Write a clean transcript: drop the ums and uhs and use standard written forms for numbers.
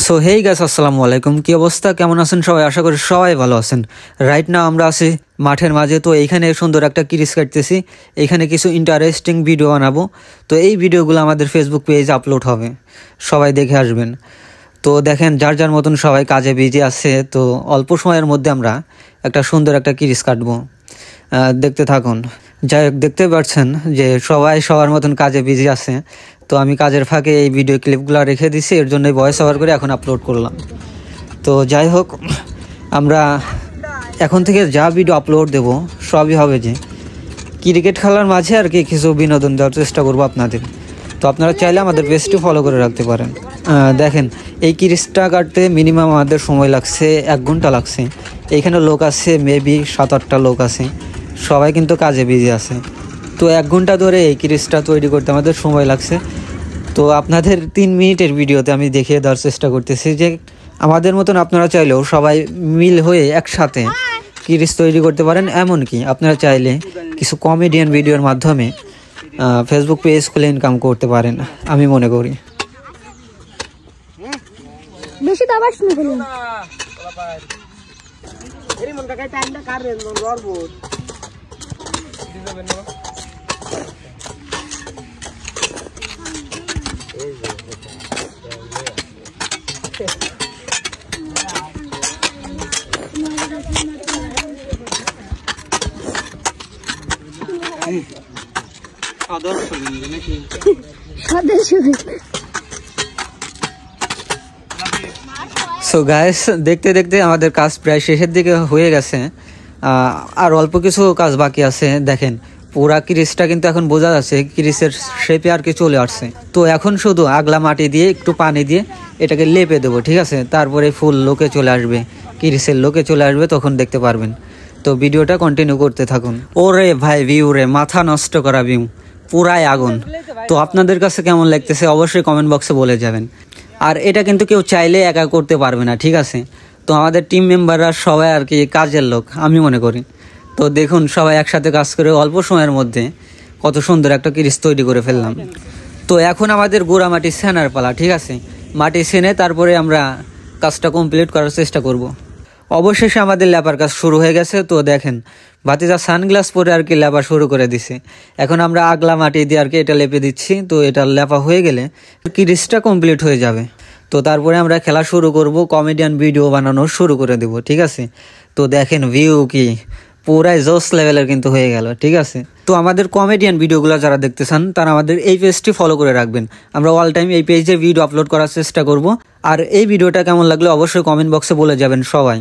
So hey guys, আসসালামু আলাইকুম। কি অবস্থা, কেমন আছেন সবাই? আশা করি সবাই ভালো আছেন। রাইট নাও আমরা আছি মাঠের মাঝে। তো এইখানে সুন্দর একটা কিরিস কাটতেছি, এইখানে কিছু ইন্টারেস্টিং ভিডিও বানাবো। তো এই ভিডিওগুলো আমাদের ফেসবুক পেজে আপলোড হবে, সবাই দেখে আসবেন। তো দেখেন, যার যার মতন সবাই কাজে বিজি আছে। তো অল্প সময়ের মধ্যে আমরা একটা সুন্দর একটা কিরিস কাটবো, দেখতে থাকুন। যাই হোক, দেখতে পাচ্ছেন যে সবাই সবার মতন কাজে বিজি আছে। তো আমি কাজের ফাঁকে এই ভিডিও ক্লিপগুলো রেখে দিছি, এর জন্যই ভয়েস ওভার করে এখন আপলোড করলাম। তো যাই হোক, আমরা এখন থেকে যা ভিডিও আপলোড দেব সবই হবে যে ক্রিকেট খেলার মাঝে আর কি কিছু বিনোদন দেওয়ার চেষ্টা করবো আপনাদের। তো আপনারা চাইলে আমাদের পেজটি ফলো করে রাখতে পারেন। দেখেন, এই কিরিসটা কাটতে মিনিমাম আমাদের সময় লাগছে 1 ঘন্টা লাগছে। এইখানে লোক আছে মেবি 7-8টা লোক আছে, সবাই কিন্তু কাজে বিজি আছে। তো 1 ঘন্টা ধরে এই কিরিসটা তৈরি করতে আমাদের সময় লাগছে। তো আপনাদের 3 মিনিটের ভিডিওতে আমি দেখিয়ে দেওয়ার চেষ্টা করতেছি যে আমাদের মতন আপনারা চাইলেও সবাই মিল হয়ে একসাথে কিরিস তৈরি করতে পারেন। এমনকি আপনারা চাইলে কিছু কমেডিয়ান ভিডিওর মাধ্যমে ফেসবুক পেজ খুলে ইনকাম করতে পারেন, আমি মনে করি। বেশি দাবাস না বলুন। সো গাইস, দেখতে দেখতে আমাদের কাজ প্রায় শেষের দিকে হয়ে গেছে, আর অল্প কিছু কাজ বাকি আছে। দেখেন, পুরা কিরিসটা কিন্তু এখন বোঝা যাচ্ছে কিরিসের শেপে আর কি চলে আসছে। তো এখন শুধু আগলা মাটি দিয়ে একটু পানি দিয়ে এটাকে লেপে দেবো, ঠিক আছে? তারপরে ফুল লোকে চলে আসবে, কিরিসের লোকে চলে আসবে, তখন দেখতে পারবেন। তো ভিডিওটা কন্টিনিউ করতে থাকুন। ওরে ভাই, ভিউ রে, মাথা নষ্ট করা ভিউ, পুরাই আগুন। তো আপনাদের কাছে কেমন লাগতেছে অবশ্যই কমেন্ট বক্সে বলে যাবেন। আর এটা কিন্তু কেউ চাইলে একা করতে পারবে না, ঠিক আছে? তো আমাদের টিম মেম্বাররা সবাই আর কি কাজের লোক, আমি মনে করি। তো দেখুন, সবাই একসাথে কাজ করে অল্প সময়ের মধ্যে কত সুন্দর একটা কিরিস তৈরি করে ফেললাম। তো এখন আমাদের গুঁড়া মাটি সেনার পালা, ঠিক আছে? মাটি সেনে তারপরে আমরা কাজটা কমপ্লিট করার চেষ্টা করব। অবশেষে আমাদের লেবার কাজ শুরু হয়ে গেছে। তো দেখেন, ভাতিজা সানগ্লাস পরে আর কি লেপা শুরু করে দিছে। এখন আমরা আগলা মাটি দিয়ে আর কি এটা লেপে দিচ্ছি। তো এটা লেপা হয়ে গেলে কিরিসটা কমপ্লিট হয়ে যাবে। তো তারপরে আমরা খেলা শুরু করব, কমেডিয়ান ভিডিও বানানো শুরু করে দেব, ঠিক আছে? তো দেখেন, ভিউ কি পুরাই জোস লেভেলের কিন্তু হয়ে গেল, ঠিক আছে? তো আমাদের কমেডিয়ান ভিডিওগুলো যারা দেখতে চান তারা আমাদের এই পেজটি ফলো করে রাখবেন। আমরা অল টাইম এই পেজে ভিডিও আপলোড করার চেষ্টা করব। আর এই ভিডিওটা কেমন লাগলো অবশ্যই কমেন্ট বক্সে বলে যাবেন সবাই।